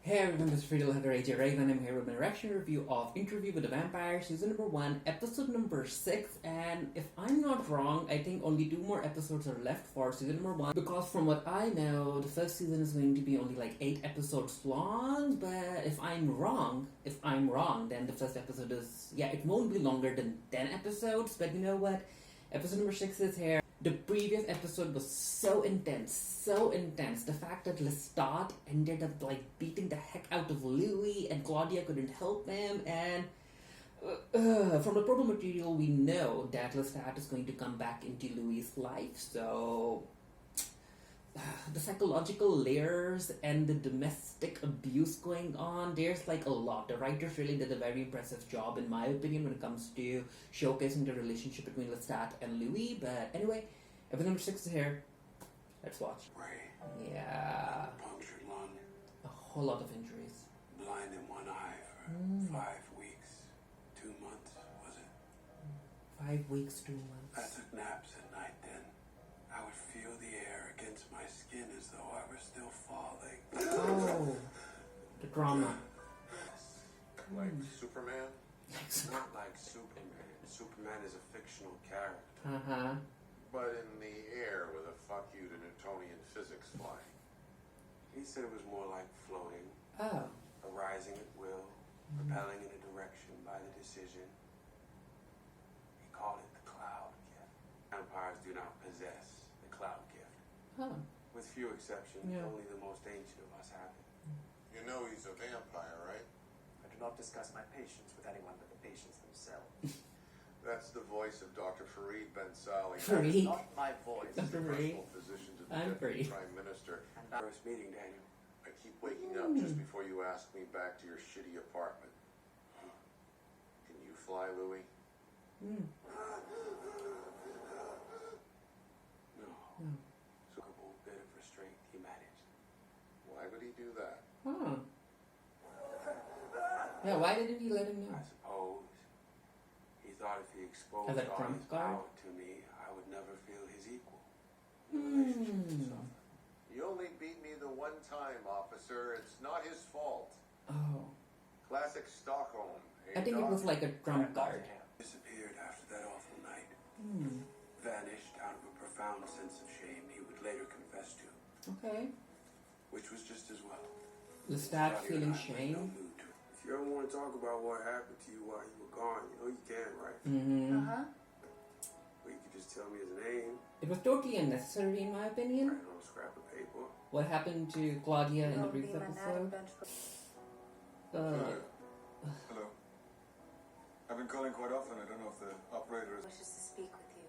Hey everyone, this is Friedel AJ Ray, and I'm here with my reaction review of Interview with the Vampire, season number 1, episode number 6. And if I'm not wrong, I think only 2 more episodes are left for season number 1. Because from what I know, the first season is going to be only like 8 episodes long. But if I'm wrong, then the first episode is, it won't be longer than 10 episodes. But you know what? Episode number 6 is here. The previous episode was so intense. The fact that Lestat ended up like beating the heck out of Louis and Claudia couldn't help him, and from the promo material we know that Lestat is going to come back into Louis' life, so the psychological layers and the domestic abuse going on, there's like a lot. The writers really did a very impressive job in my opinion when it comes to showcasing the relationship between Lestat and Louis. But anyway, episode number 6 is here. Let's watch. Yeah. Punctured lung. A whole lot of injuries. Blind in one eye for 5 weeks. 2 months, was it? 5 weeks, 2 months. I took naps at night then. I would feel the air against my skin as though I were still falling. Oh, the drama. Like Superman? Not like Superman. Superman is a fictional character. Uh-huh. But in the air with a fuck you to Newtonian physics flying. He said it was more like floating. Oh. Arising at will, propelling in a direction by the decision. He called it the cloud gift. Vampires do not possess the cloud gift. Huh. With few exceptions, Yeah. only the most ancient of us have it. You know he's a vampire, right? I do not discuss my patients with anyone but the patients themselves. That's the voice of Dr. Fareed Ben Sali. Fareed. Not my voice. Dr. Fareed. Personal physician to the I'm Deputy Fareed. Prime Minister. And First meeting, Daniel. I keep waking up just before you ask me back to your shitty apartment. Can you fly, Louis? Mm. No. Suitable bit of restraint he managed. Why would he do that? Huh. Yeah, why didn't he let him know? I suppose he thought if he exposed As a all trump his card? power to me, I would never feel his equal. Hmm. You only beat me the one time, officer. It's not his fault. Oh. Classic Stockholm. I think it was like a trump card. Disappeared after that awful night. Hmm. Vanished out of a profound sense of shame he would later confess to, Okay. which was just as well. Lestat Claudia feeling and I were in no shame. mood to- If you ever want to talk about what happened to you while you were gone, you know you can, right? Mm-hmm. Or you could just tell me his name, It was totally unnecessary in my opinion. write it on a scrap of paper. What happened to Claudia in the previous episode? Hello. I've been calling quite often. I don't know if the operator is... Wishes to speak with you.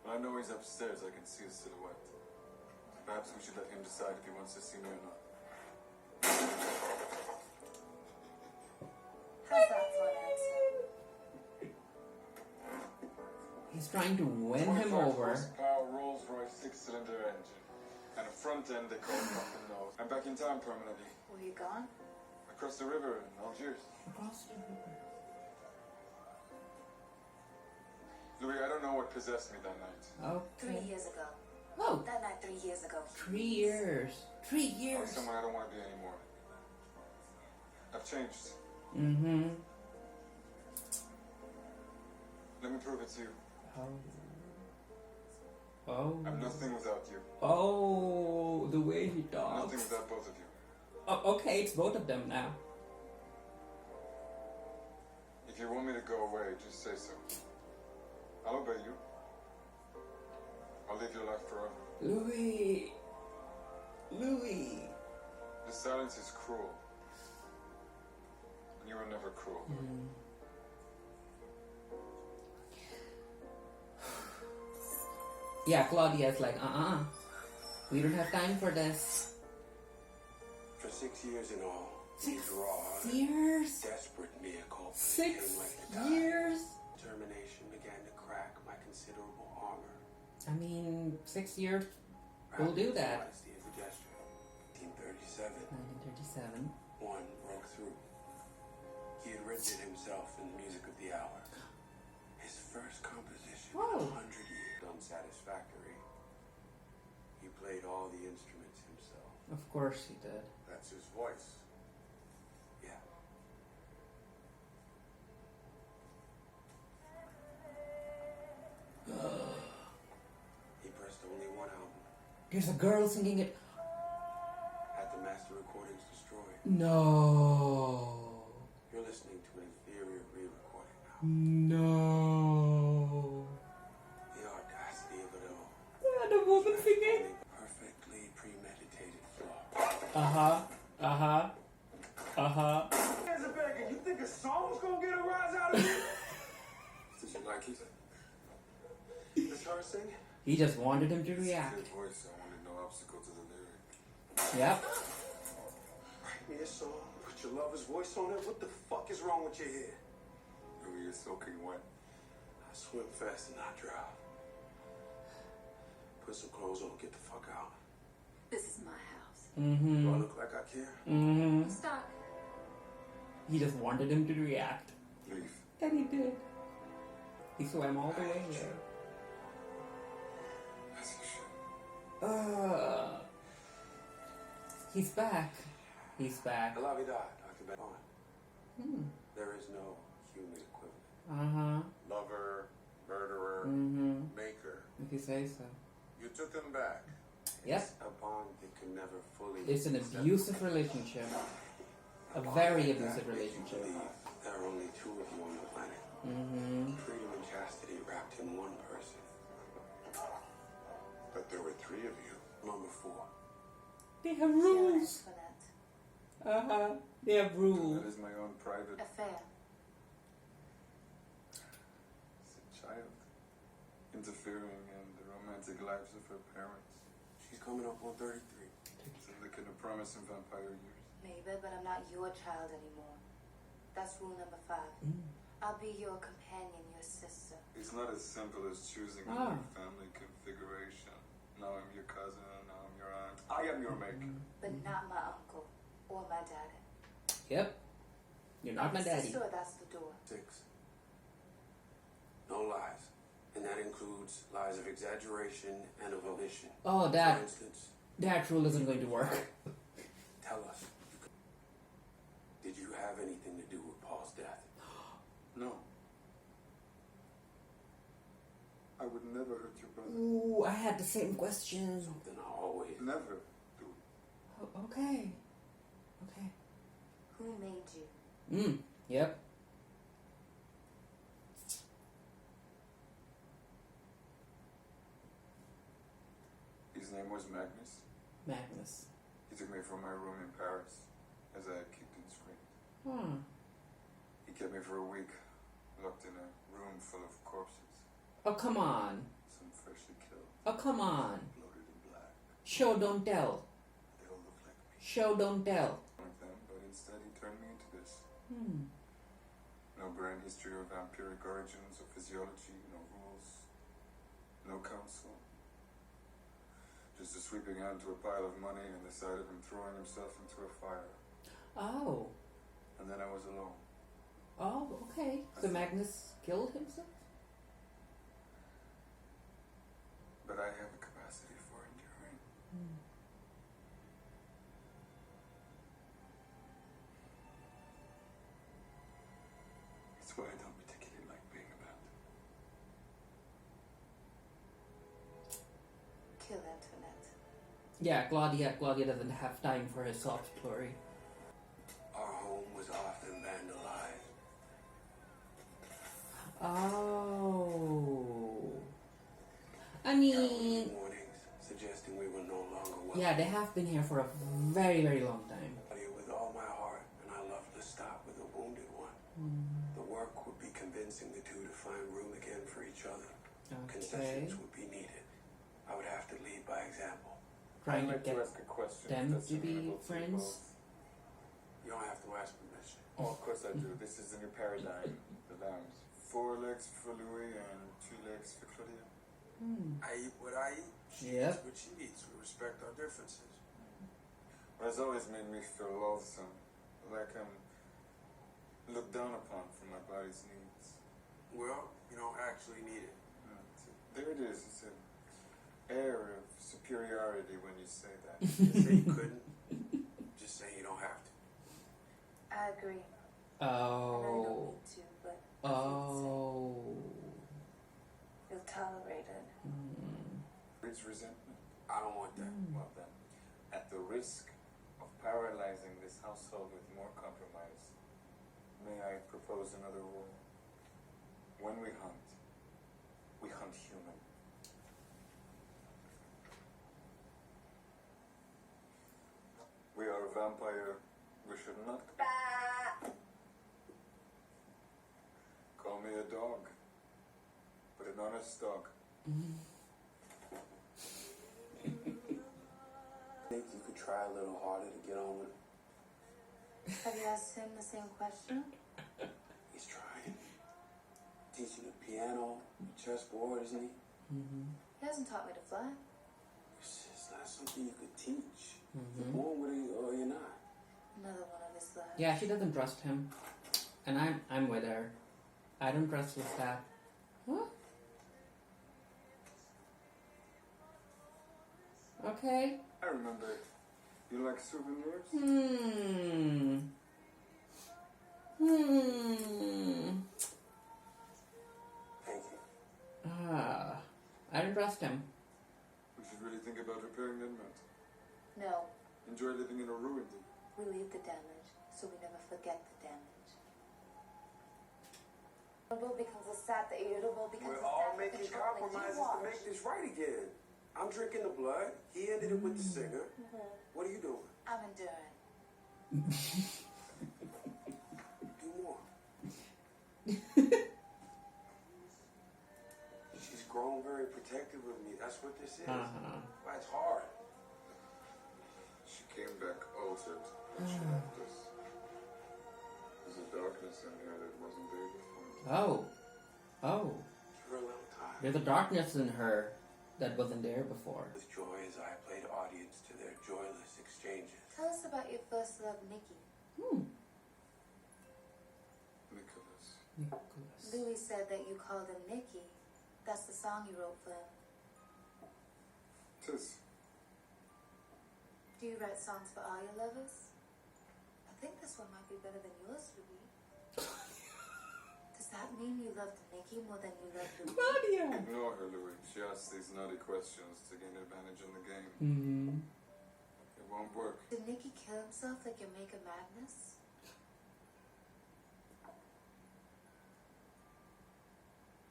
Well, I know he's upstairs. I can see his silhouette. Perhaps we should let him decide if he wants to see me or not. How's that for an answer? He's trying to win him 25 over. horsepower Rolls-Royce 6-cylinder engine. And a front end they call nothing nose. I'm back in town permanently. Were you gone? Across the river in Algiers. Across the river. Louis, I don't know what possessed me that night. 3 Okay. years ago. Oh, That night 3 years ago. 3 years. 3 I'm years. someone I don't want to be anymore. I've changed. Mm-hmm. Let me prove it to you. Oh. I'm nothing without you. Oh, the way he Nothing talks. without both of you. Oh, okay, it's both of them now. If you want me to go away, just say so. I'll obey you. I'll live your life forever. Louis. Louis. The silence is cruel. And you were never cruel. Yeah, Claudia's like, we don't have time for this. For 6 years in all, 6 these raw, years? desperate mea culpa 6 came like the tide. years? Determination began to crack my considerable armor. I mean, 6 years. We'll do that. Modesty as a gesture. 1937, 1937. one broke through. He had written it himself in the music of the hour. His first composition Whoa. in 100 years. Unsatisfactory. He played all the instruments himself. Of course he did. That's his voice. Here's a girl singing it. Had the master recordings destroyed. No. You're listening to an inferior re-recording now. No. The audacity of it all. And a woman singing. Perfectly premeditated flaw. As a beggar, you think a song's gonna get a rise out of you? Did you like it? This her sing? He just wanted him to react. Good voice, I wanted no obstacle to the lyric. Yep. Write me a song, put your lover's voice on it. What the fuck is wrong with your hair? Maybe you're soaking wet. I swim fast and not drown. Put some clothes on, get the fuck out. This is my house. Do I Mm-hmm. look like I care? Mm-hmm. Stop. He just wanted him to react. Leave. And he did. He swam all the way there. As you should. He's back. He's back. I love you, Dr. Bond. Hmm. There is no human equivalent. Uh-huh. Lover, murderer, Mm-hmm. maker. If you say so. You took him back. Yep. It's a bond that can never fully. It's an abusive relationship. A very abusive relationship. There are only two of you on the planet. Mm-hmm. Freedom and chastity wrapped in one person. But there were three of you. Number 4. They have Kill rules. Antoinette. Uh-huh. They have rules. That is my own private Affair. child. Interfering in the romantic lives of her parents. She's coming up on 33. So they can promise in vampire years. Maybe, but I'm not your child anymore. That's rule number 5. I'll be your companion, your sister. It's not as simple as choosing a Ah. new family configuration. Now I'm your cousin, now I'm your aunt. I am your maker. But not my uncle or my daddy. Yep. You're not my daddy. Sister, that's the door. 6. No lies. And that includes lies of exaggeration and of omission. Oh, For that instance, rule isn't going to work. tell us. Did you have anything to do with Paul's death? No. I would never hurt your brother. Ooh, I had the same question. Something I always. Never do. Okay. Okay. Who made you? Yep. His name was Magnus. Magnus. He took me from my room in Paris as I had kicked and screamed. Hmm. He kept me for a week, locked in a room full of corpses. Oh, come on. Some freshly killed, Oh, come on. bloated and black. Show, don't tell. They all looked like me. Show, don't tell. One of them, but instead he turned me into this. Hmm. No grand history of vampiric origins or physiology, no rules, no counsel. Just a sweeping hand to a pile of money and the sight of him throwing himself into a fire. Oh. And then I was alone. Oh, okay. So Magnus killed himself? But I have a capacity for enduring. It's what I don't particularly like being about. Kill Antoinette. Yeah, Claudia doesn't have time for his soft story. Our home was often vandalized. Oh. I Countless mean, warnings suggesting we were no longer welcome. yeah, they have been here for a very, very long time. With all my heart, and I love Lestat with a wounded one. The work would be convincing the two to find room again for each other. Okay. Concessions would be needed. I would have to lead by example. Trying to I'd like get to ask a question. them if that's to be amenable you friends. both. You don't have to ask permission. Oh, of course I do. This is the new paradigm. The lambs. 4 legs for Louis and 2 legs for Claudia. I eat what I eat. She Yep. eats what she eats. We respect our differences. It has always made me feel loathsome, like I'm looked down upon for my body's needs. Well, you don't actually need it. There it is. It's an air of superiority when you say that. Just say you couldn't. Just say you don't have to. I agree. I know you don't Oh. need to, but Oh. you'll tolerate it. Breeds resentment. I don't want that. Well then, at the risk of paralyzing this household with more compromise, may I propose another rule? When we hunt human. We are a vampire. We should not call me a dog, but an honest dog. Think you could try a little harder to get on with him? Have you asked him the same question? He's trying. Teaching the piano, chessboard, isn't he? He hasn't taught me to fly. It's not something you could teach. You're born with it or you're not. Another one of his lies. Yeah, she doesn't trust him. And I'm with her. I don't trust Lestat. What? Okay. I remember. You like souvenirs? Thank you. I don't trust him. We should really think about repairing that melt. No, Enjoy living in a ruin. we leave the damage, so we never forget the damage. Irritable becomes a sad, the irritable becomes We're a all sad, making the controlling. compromises You to watch. make this right again. I'm drinking the blood. He ended it with the singer. What are you doing? I'm enduring. Do more. She's grown very protective of me. That's what this is. Why it's hard. She came back altered, but she left us. There's a darkness in here that wasn't there before. Oh. For a long time. There's a darkness in her that wasn't there before. With joy as I played audience to their joyless exchanges. Tell us about your first love, Nikki. Nicholas. Louis said that you called him Nikki. That's the song you wrote for him. Tis. Do you write songs for all your lovers? I think this one might be better than yours, Louis. Does that mean you loved Nikki more than you loved Louis? Claudia! Ignore her, Louis. She asks these naughty questions to gain advantage in the game. It won't work. Did Nikki kill himself like your Maker Madness?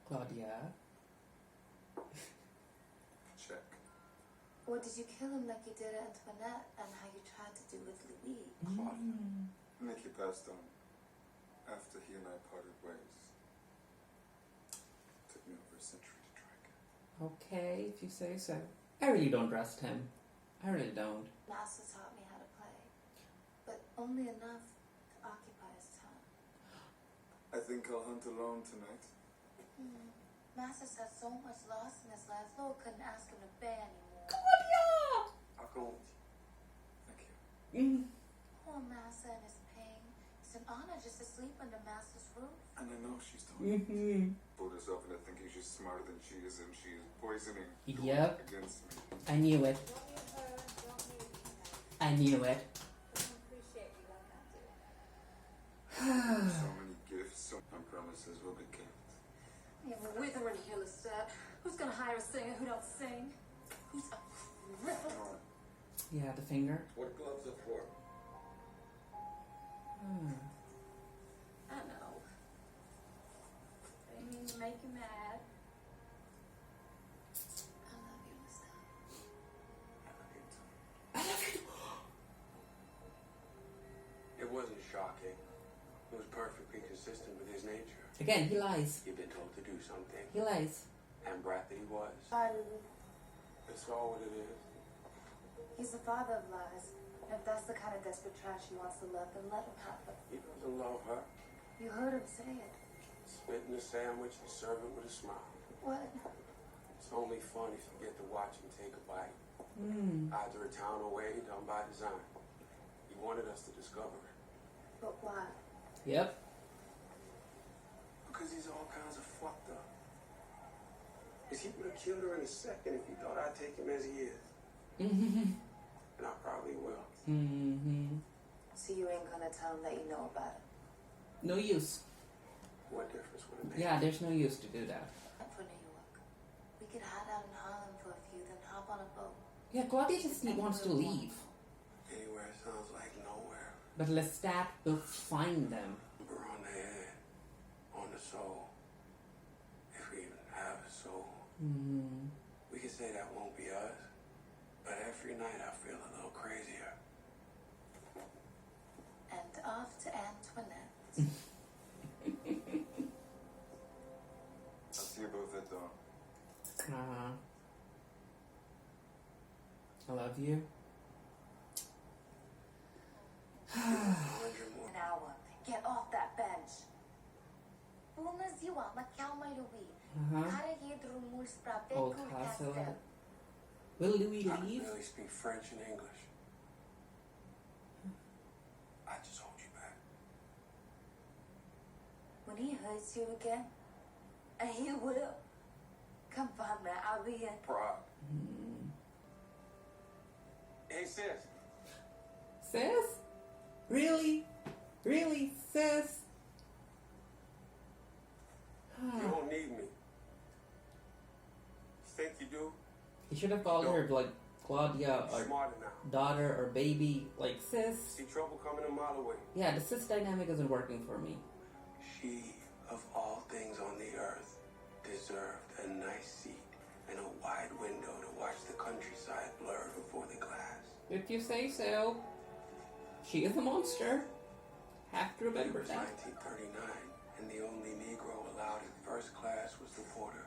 Claudia. Check. Or did you kill him like you did Antoinette and how you tried to do with Louis? Claudia. Nicky passed on after he and I parted ways. Took me over a century to track it. Okay, if you say so. I really don't trust him. I really don't. Master taught me how to play, but only enough to occupy his time. I think I'll hunt alone tonight. Master's had so much loss in his life, Lord couldn't ask him to bear anymore. Claudia! I'll go with you. Thank you. Poor Master and his pain. It's an honor just to sleep under Master's roof. And I know she's talking. Pulled herself into thinking she's smarter than she is, and she is poisoning the Yep. world against me. I knew it. I knew it. So many gifts, so many promises will be kept. Yeah, but withering here, Lestat. Who's gonna hire a singer who don't sing? Who's a cripple? Yeah, the finger. What gloves are for? I know. They mean to make you mad. I love you, Lestat. I love you too. It wasn't shocking. It was perfectly consistent with his nature. Again, he lies. He'd been told to do something, He lies. and brat that he was. That's all what it is. He's the father of lies. And if that's the kind of desperate trash he wants to love, then let him have it. He doesn't love her. You heard him say it. Spit in a sandwich and serve it with a smile. What? It's only fun if you get to watch him take a bite. Either a town away, done by design. He wanted us to discover it. But why? Yep. Because he's all kinds of fucked up. Because he would have killed her in a second if he thought I'd take him as he is. And I probably will. So you ain't gonna tell him that you know about it? No use. What difference would it make? Yeah, there's no use to do that. For New York. We could hide out in Harlem for a few, then hop on a boat. Yeah, Claudia just wants to leave. Anywhere sounds like nowhere. But Lestat will find them. We're on the head, on the soul. If we even have a soul. Hmm. We can say that won't be us. But every night I feel a little crazier. And off to Antoinette. I'll see you both at dawn. I love you. An hour. Get off that bench. Bună ziua, mă cheamă Louis. Care e drumul spre Old Becul Castle. Castle? Will Louis I can leave? barely speak French and English. I just hold you back. When he hurts you again, and he will, come find me. I'll be in. Prague. Hey, sis. Sis? Really? Really, sis? You don't need me. Think you do? He should have called her like Claudia or Smarter now. daughter or baby, like sis. See trouble coming a mile away. Yeah, the sis dynamic isn't working for me. She, of all things on the earth, deserved a nice seat and a wide window to watch the countryside blur before the glass. If you say so. She is a monster. Have to remember It was that. 1939, and the only Negro allowed in first class was the porter,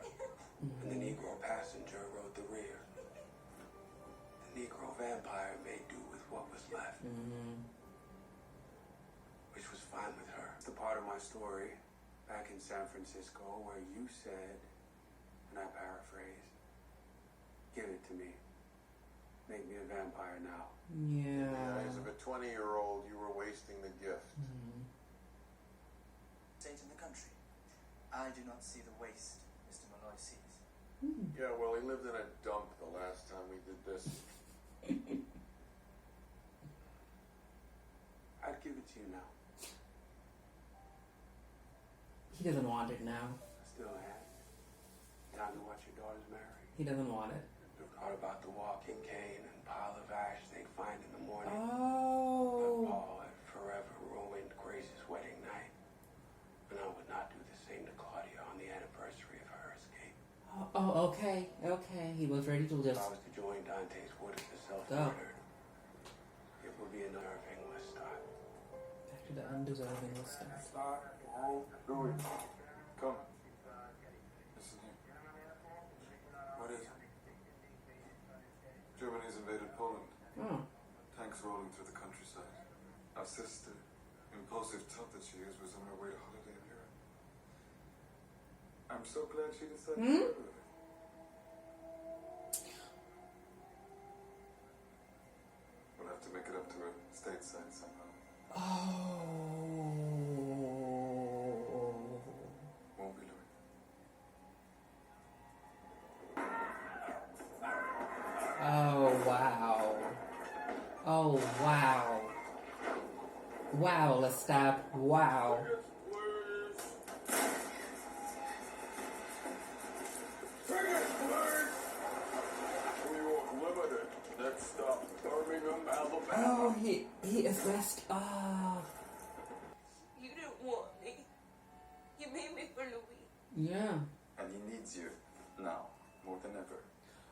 and the Negro passenger rode the rear. The Negro vampire made do with what was left, which was fine with her. It's the part of my story back in San Francisco where you said, and I paraphrase, "Give it to me. Make me a vampire now." In the Yeah. eyes of a 20-year-old, you were wasting the gift. State in the country. I do not see the waste Mr. Malloy sees. Yeah, well, he lived in a dump the last time we did this. I'd give it to you now. He doesn't want it now. Still have. Time to watch your daughters marry. He doesn't want it. Thought about the walking cane and pile of ash they'd find in the morning. But Oh. Paul had forever ruined Grace's wedding night. And I would not do the same to Claudia on the anniversary of her escape. Oh, okay. Okay. He was ready to If just. I was to join Dante's Wood as the Go. self-murdered, it would be an unnerving Lestat. Back to the undeserving Lestat. Louis, come. Listen here. What is it? Germany's invaded Poland. Oh. Tanks rolling through the countryside. Our sister, impulsive tot that she is, was on her way to holiday in Europe. I'm so glad she decided to go with it. We'll have to make it up to her stateside somehow. Oh. Won't we, Louis? Oh, wow. Oh, wow. Wow, Lestat. Wow. Next stop, Birmingham, Alabama. Oh, he is messed up. You didn't want me. You made me for Louis. Yeah. And he needs you now, more than ever.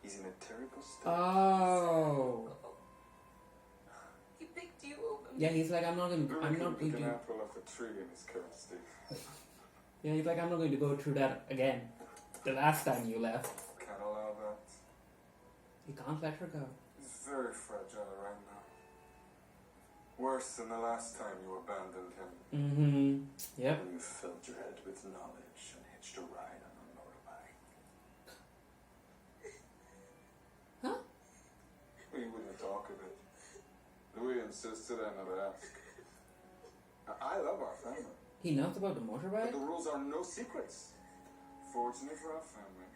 He's in a terrible state. Oh. He picked you over me. Yeah, he's like, I'm not going Louis to can pick an do. apple off a tree in his current state. Yeah, he's like, I'm not going to go through that again. The last time you left. Can't allow that. You can't let her go. He's very fragile right now. Worse than the last time you abandoned him. Mm-hmm. Yep. When you filled your head with knowledge and hitched a ride on a motorbike. Huh? We wouldn't talk of it. Louis insisted I not ask. I love our family, He knows about the but motorbike? the rules are no secrets. Fortunately for our family,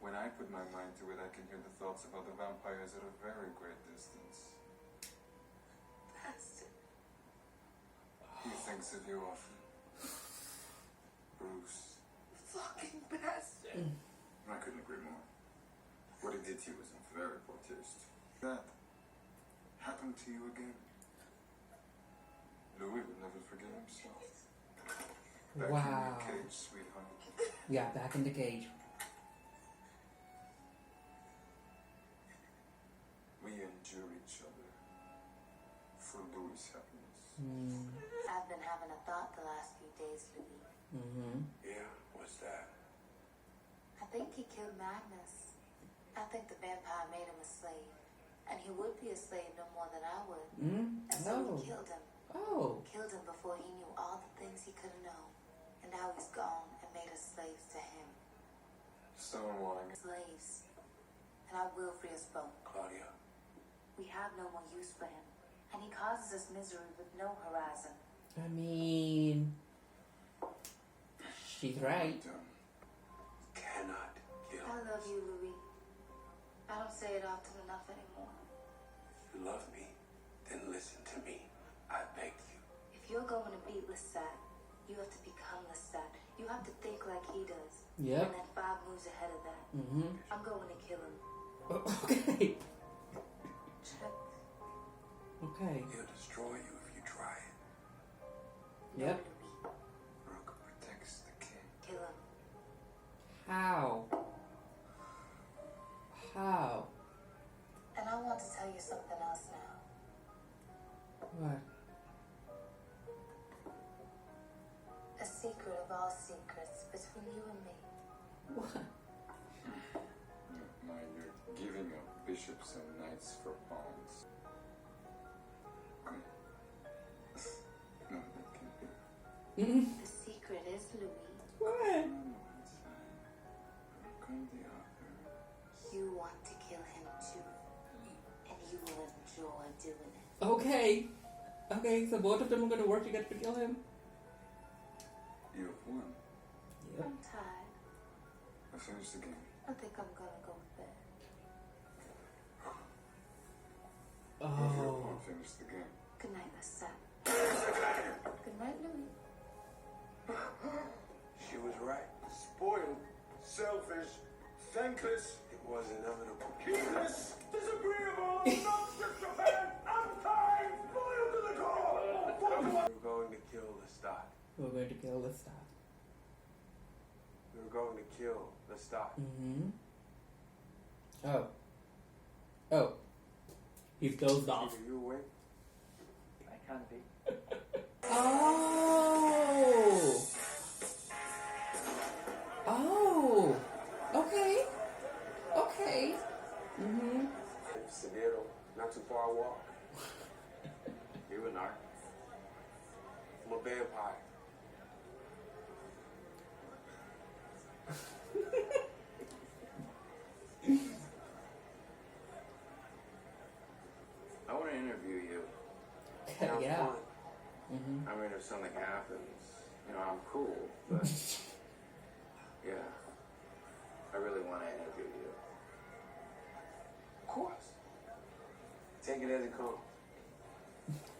when I put my mind to it, I can hear the thoughts about the vampires at a very great distance. Bastard. He thinks of you often. Bruce. Fucking bastard. I couldn't agree more. What he did to you was in very poor taste. That happened to you again. Louis would never forgive himself. Back in Wow. your cage, sweetheart. Yeah, back in the cage. We endure each other for Louis' happiness. I've been having a thought the last few days, Louis. Yeah, what's that? I think he killed Magnus. I think the vampire made him a slave. And he would be a slave no more than I would. And so Oh. he killed him. Oh. Killed him before he knew all the things he could have known. And now he's gone and made us slaves to him. Stonewalling. Slaves. And I will free us both. Claudia, We have no more use for him. And he causes us misery with no horizon. I mean, she's right. cannot kill. I love you, Louis. I don't say it often enough anymore. If you love me, then listen to me. I beg you. If you're going to beat Lestat, you have to become Lestat. You have to think like he does. Yep. And then 5 moves ahead of that. I'm going to kill him. Okay. Check. Okay. He'll destroy you if you try it. No, Yep. Louis. Rook protects the king. Kill him. How? How? And I want to tell you something else now. What? A secret of all secrets between you and me. What? Now you're giving up bishops and knights for pawns. Okay. No, that can't be. The secret is, Louis, What? No, it's fine. Rook and the other. you want to kill him too. And you will enjoy doing it. Okay. Okay, so both of them are gonna work together to kill him? You have won. Yep. I'm tired. I finished the game. I think I'm gonna go to bed. Oh. I finished the game. Good night, Lestat. Good night, Louis. She was right. Spoiled, selfish, thankless, It was inevitable. heedless, disagreeable, non-scripture-fan, unkind, loyal to the core. We were going to kill Lestat. We're going to kill Lestat. We were going to kill Lestat. Oh. Oh. He's dozed off. Are you awake? I can be. Oh. Oh. Okay. Okay. Severo, not too far a walk. You and I. I'm a vampire. I want to interview you. Sounds Yeah. fun. I mean, if something happens, you know, I'm cool, but yeah, I really want to interview you. Of course. Take it as it comes.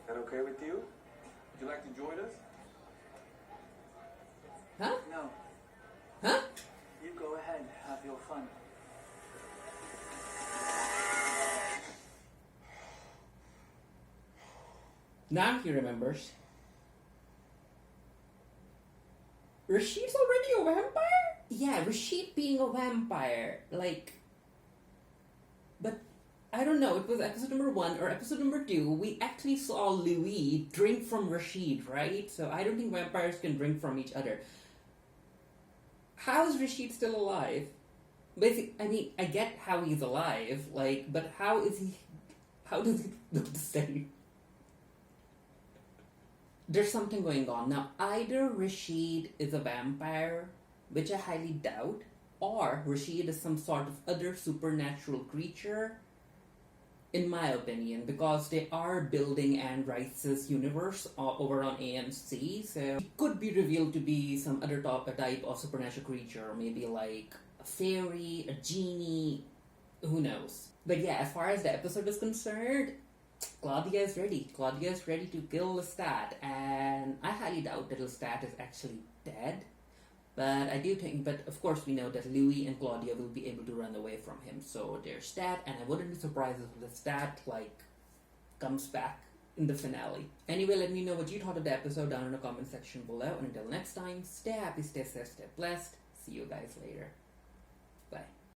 That okay with you? Would you like to join us? Huh? No, Huh? you go ahead. Have your fun. Now he remembers. Rashid's already a vampire? Yeah, Rashid being a vampire. Like. But I don't know, it was episode number 1 or episode number 2. We actually saw Louis drink from Rashid, right? So I don't think vampires can drink from each other. How is Rashid still alive? Basically, I mean, I get how he's alive, like, but how is he. How does he look the same? There's something going on. Now, either Rashid is a vampire, which I highly doubt, or Rashid is some sort of other supernatural creature, in my opinion, because they are building Anne Rice's universe over on AMC, so it could be revealed to be some other type of supernatural creature, maybe like a fairy, a genie, who knows. But yeah, as far as the episode is concerned, Claudia is ready. Claudia is ready to kill Lestat, and I highly doubt that Lestat is actually dead. But I do think, but of course we know that Louis and Claudia will be able to run away from him. So there's that, and I wouldn't be surprised if Lestat comes back in the finale. Anyway, let me know what you thought of the episode down in the comment section below. And until next time, stay happy, stay safe, stay blessed. See you guys later.